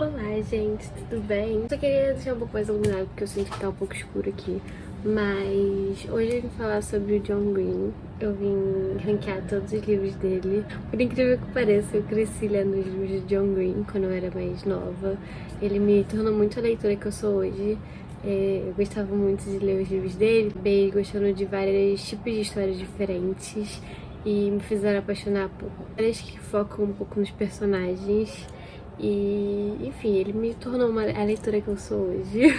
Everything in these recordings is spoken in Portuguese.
Olá, gente, tudo bem? Só queria deixar um pouco mais iluminado porque eu sinto que tá um pouco escuro aqui. Mas hoje eu vim falar sobre o John Green. Eu vim ranquear todos os livros dele. Por incrível que pareça, eu cresci lendo os livros de John Green quando eu era mais nova. Ele me tornou muito a leitora que eu sou hoje. Eu gostava muito de ler os livros dele, acabei gostando de vários tipos de histórias diferentes e me fizeram apaixonar por histórias que focam um pouco nos personagens. E, enfim, ele me tornou a leitora que eu sou hoje.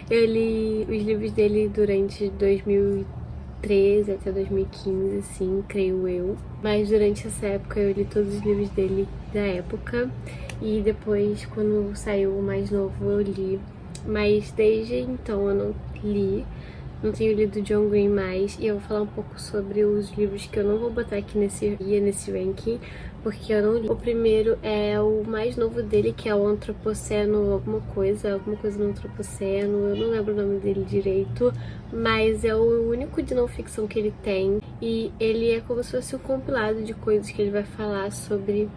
Eu li os livros dele durante 2013 até 2015, assim, creio eu. Mas durante essa época eu li todos os livros dele da época. E depois, quando saiu o mais novo, eu li. Mas desde então eu não li. Não tenho lido John Green mais, e eu vou falar um pouco sobre os livros que eu não vou botar aqui nesse guia, nesse ranking, porque eu não li. O primeiro é o mais novo dele, que é o Antropoceno alguma coisa no Antropoceno, eu não lembro o nome dele direito, mas é o único de não ficção que ele tem, e ele é como se fosse um compilado de coisas que ele vai falar sobre,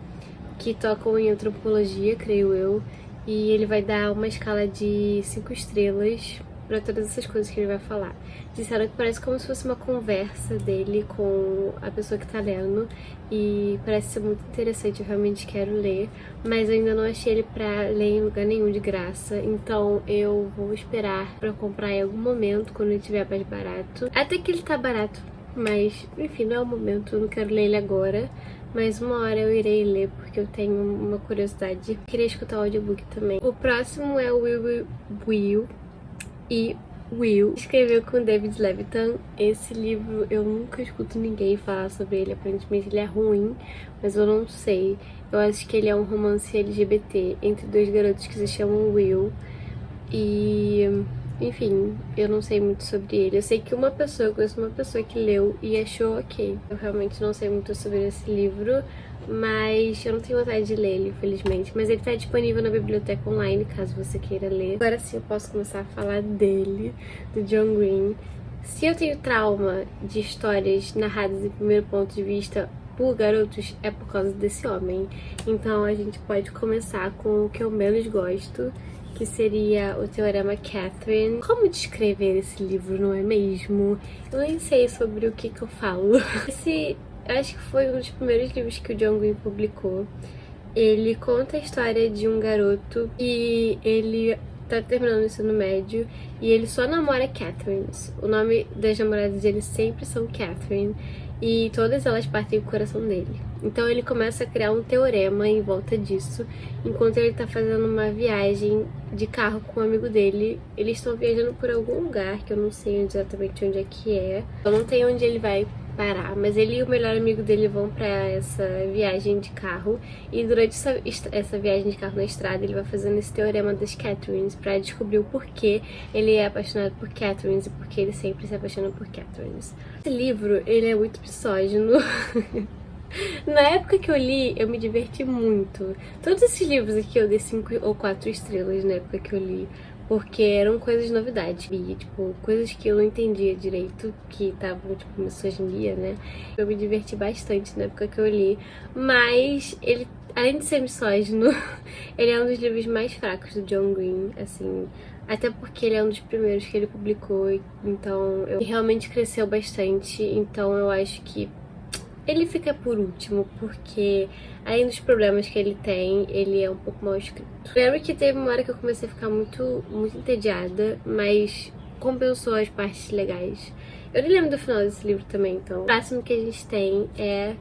que tocam em antropologia, creio eu, e ele vai dar uma escala de 5 estrelas para todas essas coisas que ele vai falar. Disseram que parece como se fosse uma conversa dele com a pessoa que tá lendo, e parece ser muito interessante, eu realmente quero ler, mas eu ainda não achei ele pra ler em lugar nenhum de graça, então eu vou esperar pra comprar em algum momento, quando ele estiver mais barato. Até que ele tá barato, mas enfim, não é o momento, eu não quero ler ele agora, mas uma hora eu irei ler, porque eu tenho uma curiosidade. Queria escutar o audiobook também. O próximo é o Will escreveu com David Levitan. Esse livro eu nunca escuto ninguém falar sobre ele, aparentemente ele é ruim, mas eu não sei. Eu acho que ele é um romance LGBT entre dois garotos que se chamam Will e... enfim, eu não sei muito sobre ele. Eu sei que eu conheço uma pessoa que leu e achou ok. Eu realmente não sei muito sobre esse livro, mas eu não tenho vontade de ler ele, infelizmente. Mas ele tá disponível na biblioteca online, caso você queira ler. Agora sim eu posso começar a falar dele, do John Green. Se eu tenho trauma de histórias narradas em primeiro ponto de vista por garotos, é por causa desse homem. Então a gente pode começar com o que eu menos gosto, que seria o Teorema Catherine. Como descrever esse livro, não é mesmo? Eu nem sei sobre o que eu falo. Eu acho que foi um dos primeiros livros que o John Green publicou. Ele conta a história de um garoto e ele tá terminando o ensino médio e ele só namora Catherine. O nome das namoradas dele sempre são Catherine e todas elas partem do coração dele. Então ele começa a criar um teorema em volta disso, enquanto ele tá fazendo uma viagem de carro com um amigo dele. Eles estão viajando por algum lugar que eu não sei exatamente onde é que é. Eu não sei onde ele vai parar, mas ele e o melhor amigo dele vão pra essa viagem de carro, e durante essa viagem de carro na estrada ele vai fazendo esse teorema das Catherines pra descobrir o porquê ele é apaixonado por Catherines e porque ele sempre se apaixona por Catherines. Esse livro, ele é muito misógino. Na época que eu li, eu me diverti muito. Todos esses livros aqui eu dei 5 ou 4 estrelas na época que eu li, porque eram coisas novidades e, tipo, coisas que eu não entendia direito, que estavam, tipo, misoginia, né? Eu me diverti bastante na época que eu li, mas ele, além de ser misógino, ele é um dos livros mais fracos do John Green, assim, até porque ele é um dos primeiros que ele publicou, então ele realmente cresceu bastante, então eu acho que ele fica por último, porque além dos problemas que ele tem, ele é um pouco mal escrito. Lembro que teve uma hora que eu comecei a ficar muito entediada, mas compensou as partes legais. Eu nem lembro do final desse livro também, então. O próximo que a gente tem é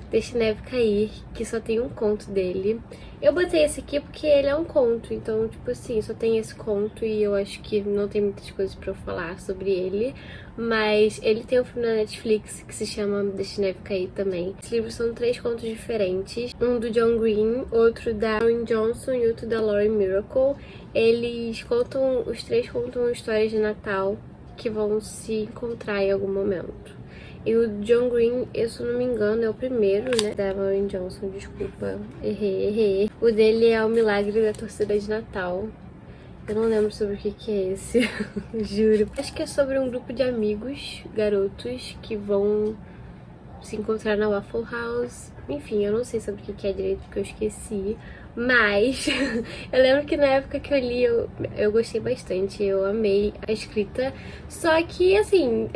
Deixe Neve Cair, que só tem um conto dele. Eu botei esse aqui porque ele é um conto, então, tipo assim, só tem esse conto e eu acho que não tem muitas coisas pra eu falar sobre ele. Mas ele tem um filme na Netflix que se chama Deixe Neve Cair também. Esses livros são 3 contos diferentes, um do John Green, outro da Lauren Johnson e outro da Lauren Miracle. Os 3 contam histórias de Natal que vão se encontrar em algum momento. E o John Green, eu, se não me engano, é o primeiro, né? Da Lauren Johnson, desculpa, errei. O dele é O Milagre da Torcida de Natal. Eu não lembro sobre o que é esse, juro. Acho que é sobre um grupo de amigos, garotos, que vão se encontrar na Waffle House. Enfim, eu não sei sobre o que é direito, porque eu esqueci. Mas eu lembro que na época que eu li, eu gostei bastante, eu amei a escrita. Só que, assim,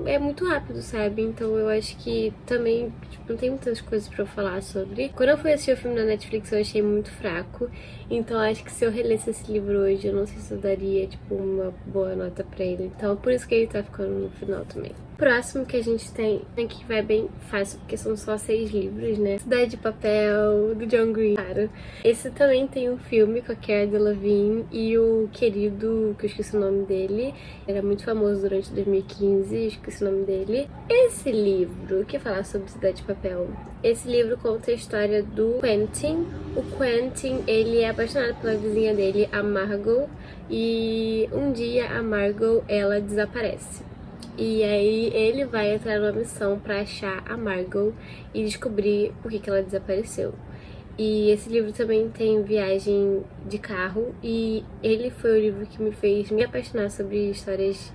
é muito rápido, sabe? Então eu acho que também, tipo, não tem muitas coisas pra eu falar sobre. Quando eu fui assistir o filme na Netflix, eu achei muito fraco. Então eu acho que se eu relesse esse livro hoje, eu não sei se eu daria, tipo, uma boa nota pra ele. Então por isso que ele tá ficando no final também. Próximo que a gente tem, que vai bem fácil, porque são só 6 livros, né? Cidade de Papel, do John Green. Claro. Esse também tem um filme com a Cara Delevingne e o querido, que eu esqueci o nome dele, era muito famoso durante 2015, esqueci o nome dele. Esse livro, que fala sobre Cidade de Papel, esse livro conta a história do Quentin. O Quentin, ele é apaixonado pela vizinha dele, a Margot, e um dia a Margot, ela desaparece. E aí ele vai entrar numa missão pra achar a Margot e descobrir por que ela desapareceu. E esse livro também tem viagem de carro, e ele foi o livro que me fez me apaixonar sobre histórias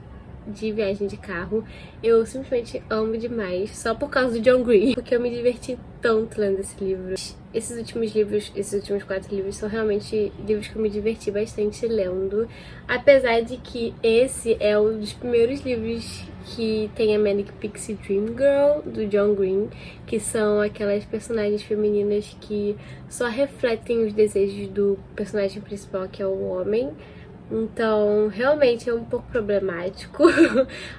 de viagem de carro. Eu simplesmente amo demais, só por causa do John Green, porque eu me diverti tanto lendo esse livro. Esses últimos 4 livros são realmente livros que eu me diverti bastante lendo, apesar de que esse é um dos primeiros livros que tem a Manic Pixie Dream Girl, do John Green, que são aquelas personagens femininas que só refletem os desejos do personagem principal, que é o homem. Então, realmente é um pouco problemático.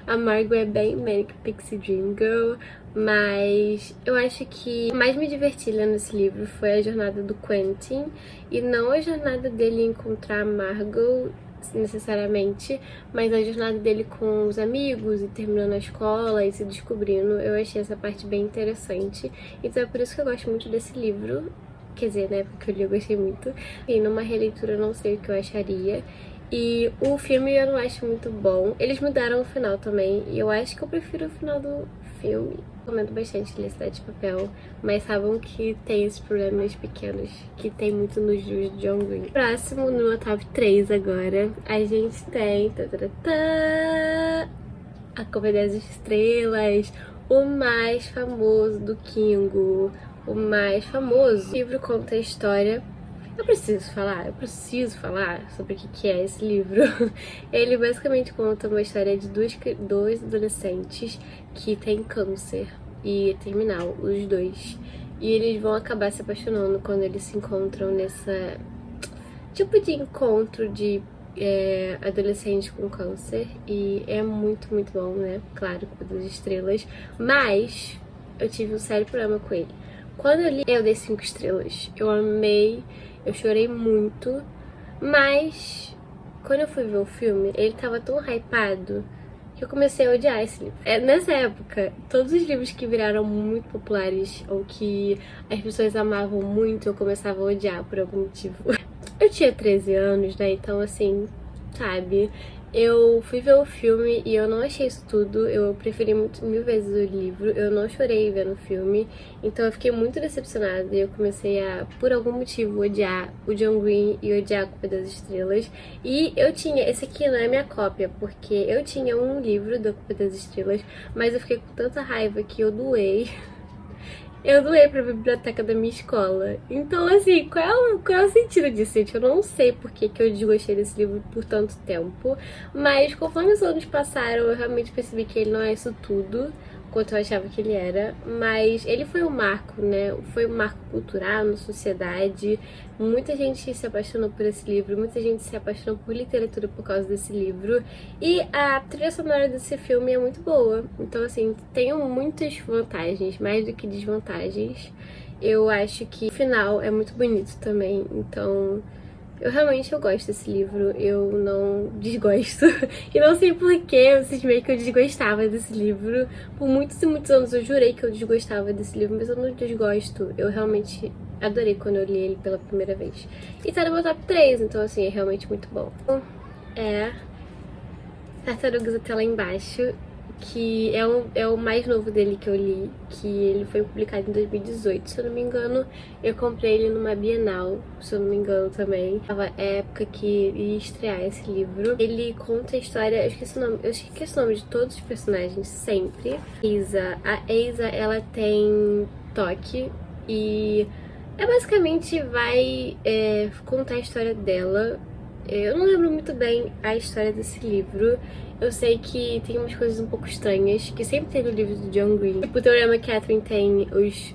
A Margot é bem Manic Pixie Dream Girl, mas eu acho que o que mais me diverti lendo esse livro foi a jornada do Quentin, e não a jornada dele encontrar a Margot necessariamente, mas a jornada dele com os amigos e terminando a escola e se descobrindo. Eu achei essa parte bem interessante, então é por isso que eu gosto muito desse livro. Quer dizer, na época que eu li eu gostei muito, e numa releitura eu não sei o que eu acharia. E o filme eu não acho muito bom. Eles mudaram o final também, e eu acho que eu prefiro o final do filme. Recomendo bastante ler Cidade de Papel, mas saibam que tem esses problemas pequenos que tem muito nos livros de John Green. Próximo, no meu top 3 agora, a gente tem A Culpa das Estrelas, o mais famoso do Kingo, o mais famoso. O livro conta a história. Eu preciso falar sobre o que é esse livro. Ele basicamente conta uma história de dois adolescentes que têm câncer e terminal, os dois. E eles vão acabar se apaixonando quando eles se encontram nessa tipo de encontro de adolescente com câncer. E é muito, muito bom, né? Claro, Culpa das Estrelas. Mas eu tive um sério problema com ele. Quando eu li, eu dei 5 estrelas. Eu amei. Eu chorei muito, mas quando eu fui ver o filme, ele tava tão hypado que eu comecei a odiar esse livro. Nessa época, todos os livros que viraram muito populares ou que as pessoas amavam muito, eu começava a odiar por algum motivo. Eu tinha 13 anos, né? Então, assim, sabe? Eu fui ver o filme e eu não achei isso tudo. Eu preferi mil vezes o livro. Eu não chorei vendo o filme. Então eu fiquei muito decepcionada e eu comecei a, por algum motivo, odiar o John Green e odiar a Culpa das Estrelas. E eu tinha, esse aqui não é minha cópia, porque eu tinha um livro da Culpa das Estrelas, mas eu fiquei com tanta raiva que eu doei. Eu doei pra biblioteca da minha escola. Então, assim, qual é o sentido disso, gente? Eu não sei por que eu desgostei desse livro por tanto tempo. Mas, conforme os anos passaram, eu realmente percebi que ele não é isso tudo quanto eu achava que ele era. Mas ele foi um marco, né? Foi um marco cultural na sociedade. Muita gente se apaixonou por esse livro. Muita gente se apaixonou por literatura por causa desse livro. E a trilha sonora desse filme é muito boa. Então, assim, tem muitas vantagens, mais do que desvantagens. Eu acho que o final é muito bonito também. Então, eu gosto desse livro, eu não desgosto. E não sei porquê, eu cismei que eu desgostava desse livro. Por muitos e muitos anos eu jurei que eu desgostava desse livro, mas eu não desgosto. Eu realmente adorei quando eu li ele pela primeira vez. E tá no meu top 3, então assim, é realmente muito bom. Tartarugas até lá embaixo, que é o mais novo dele que eu li, que ele foi publicado em 2018, se eu não me engano. Eu comprei ele numa Bienal, se eu não me engano também. Tava a época que ia estrear esse livro. Ele conta a história, eu esqueci o nome de todos os personagens sempre. A Asa, ela tem toque e Basicamente vai contar a história dela. Eu não lembro muito bem a história desse livro. Eu sei que tem umas coisas um pouco estranhas, que sempre tem no livro do John Green. Tipo, o Teorema Catherine tem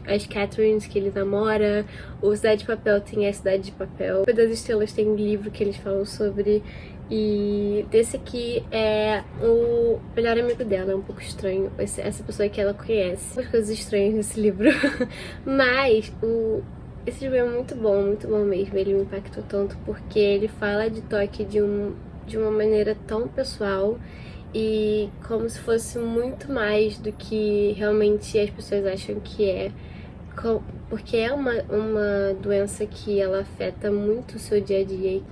as Catherines que ele namora, o Cidade de Papel tem a Cidade de Papel, o das Estrelas tem um livro que eles falam sobre, e desse aqui é o melhor amigo dela, é um pouco estranho, essa pessoa que ela conhece. Umas coisas estranhas nesse livro, mas esse livro é muito bom mesmo. Ele me impactou tanto porque ele fala de toque de uma maneira tão pessoal e como se fosse muito mais do que realmente as pessoas acham que é. Porque é uma doença que ela afeta muito o seu dia a dia.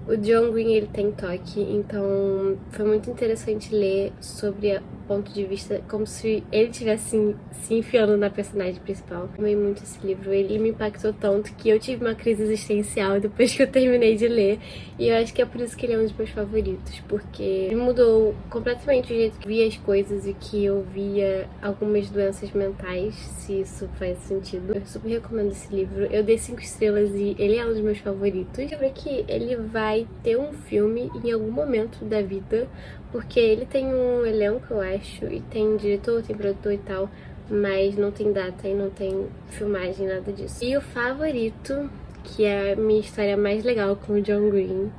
O John Green, ele tem toque, então foi muito interessante ler sobre o ponto de vista, como se ele estivesse se enfiando na personagem principal. Amei muito esse livro, ele me impactou tanto que eu tive uma crise existencial depois que eu terminei de ler. E eu acho que é por isso que ele é um dos meus favoritos, porque ele mudou completamente o jeito que eu via as coisas e que eu via algumas doenças mentais, se isso faz sentido. Eu super recomendo esse livro, eu dei 5 estrelas e ele é um dos meus favoritos. Eu lembro que ele vai ter um filme em algum momento da vida, porque ele tem um elenco, eu acho, e tem diretor, tem produtor e tal, mas não tem data e não tem filmagem, nada disso. E o favorito, que é a minha história mais legal com o John Green,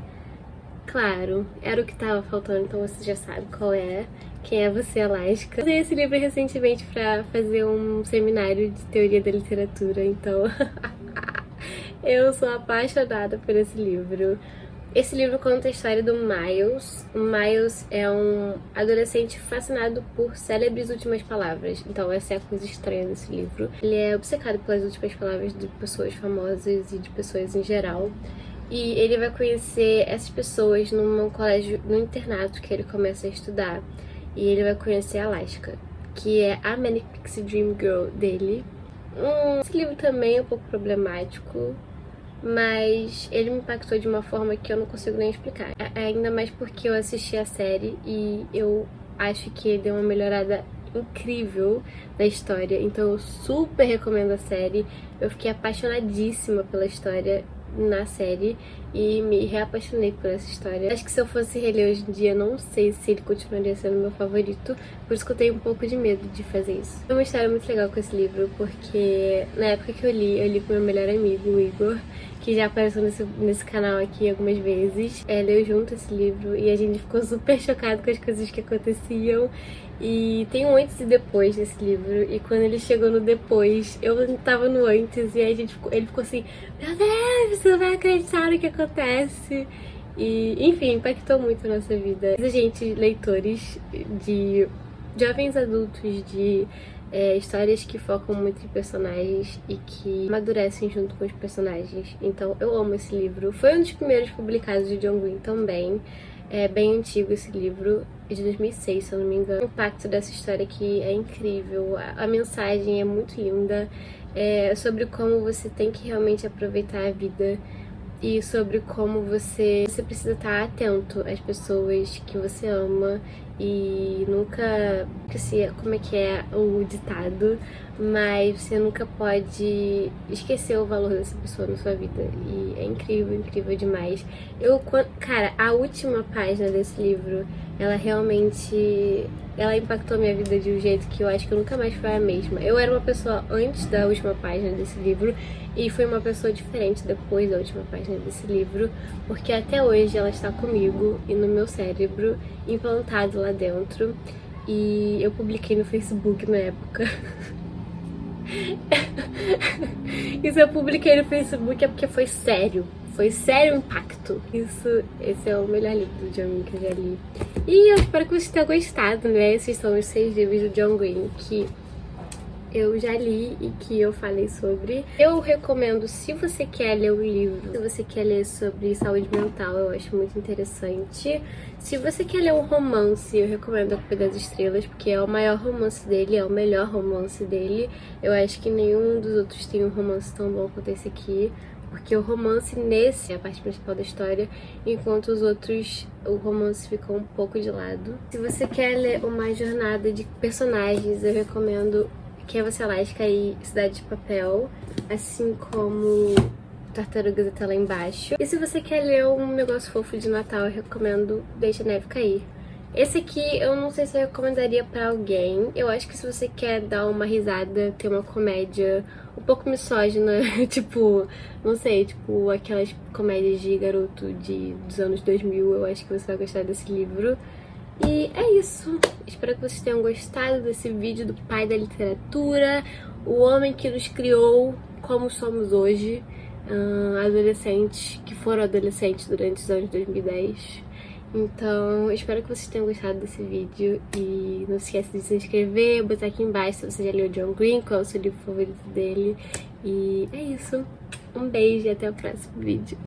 claro, era o que tava faltando, então você já sabe qual é. Quem é Você, Alaska? Eu usei esse livro recentemente pra fazer um seminário de teoria da literatura, então eu sou apaixonada por esse livro. Esse livro conta a história do Miles. O Miles é um adolescente fascinado por célebres últimas palavras. Então essa é a coisa estranha desse livro. Ele é obcecado pelas últimas palavras de pessoas famosas e de pessoas em geral. E ele vai conhecer essas pessoas num colégio, no internato que ele começa a estudar. E ele vai conhecer a Alaska, que é a Manic Pixie Dream Girl dele. Esse livro também é um pouco problemático, mas ele me impactou de uma forma que eu não consigo nem explicar. Ainda mais porque eu assisti a série e eu acho que ele deu uma melhorada incrível na história. Então eu super recomendo a série. Eu fiquei apaixonadíssima pela história na série e me reapaixonei por essa história. Acho que se eu fosse reler hoje em dia, não sei se ele continuaria sendo meu favorito, por isso que eu tenho um pouco de medo de fazer isso. É uma história muito legal com esse livro, porque na época que eu li com meu melhor amigo, o Igor, que já apareceu nesse canal aqui algumas vezes. Leu junto esse livro e a gente ficou super chocado com as coisas que aconteciam. E tem um antes e depois desse livro, e quando ele chegou no depois, eu tava no antes e aí ele ficou assim: meu Deus, você não vai acreditar no que acontece. E enfim, impactou muito a nossa vida. A gente, leitores de jovens adultos, de histórias que focam muito em personagens e que amadurecem junto com os personagens. Então eu amo esse livro. Foi um dos primeiros publicados de John Green também. É bem antigo esse livro, é de 2006, se eu não me engano. O impacto dessa história aqui é incrível, a mensagem é muito linda, sobre como você tem que realmente aproveitar a vida e sobre como você precisa estar atento às pessoas que você ama e nunca, como é que é o ditado, mas você nunca pode esquecer o valor dessa pessoa na sua vida. E é incrível, incrível demais. Cara, a última página desse livro, ela realmente impactou a minha vida de um jeito que eu acho que eu nunca mais foi a mesma. Eu era uma pessoa antes da última página desse livro e fui uma pessoa diferente depois da última página desse livro, porque até hoje ela está comigo e no meu cérebro, implantado lá dentro. E eu publiquei no Facebook na época. Isso eu publiquei no Facebook é porque foi sério. Foi sério o impacto. Esse é o melhor livro do John Green que eu já li. E eu espero que vocês tenham gostado, né? Esses são os 6 livros do John Green que eu já li e que eu falei sobre. Eu recomendo, se você quer ler um livro, se você quer ler sobre saúde mental, eu acho muito interessante. Se você quer ler um romance, eu recomendo A Culpa das Estrelas, porque é o maior romance dele, é o melhor romance dele. Eu acho que nenhum dos outros tem um romance tão bom quanto esse aqui, porque o romance nesse é a parte principal da história, enquanto os outros, o romance ficou um pouco de lado. Se você quer ler uma jornada de personagens, eu recomendo Que é Você Lasca e Cidade de Papel, assim como Tartarugas até lá embaixo. E se você quer ler um negócio fofo de Natal, eu recomendo Deixa a Neve Cair. Esse aqui eu não sei se eu recomendaria pra alguém. Eu acho que se você quer dar uma risada, ter uma comédia um pouco misógina, tipo, não sei, tipo aquelas comédias de garoto dos anos 2000, eu acho que você vai gostar desse livro. E é isso. Espero que vocês tenham gostado desse vídeo do pai da literatura, o homem que nos criou como somos hoje, adolescentes que foram adolescentes durante os anos 2010. Então, espero que vocês tenham gostado desse vídeo e não se esqueça de se inscrever, botar aqui embaixo se você já leu John Green, qual é o seu livro favorito dele. E é isso. Um beijo e até o próximo vídeo.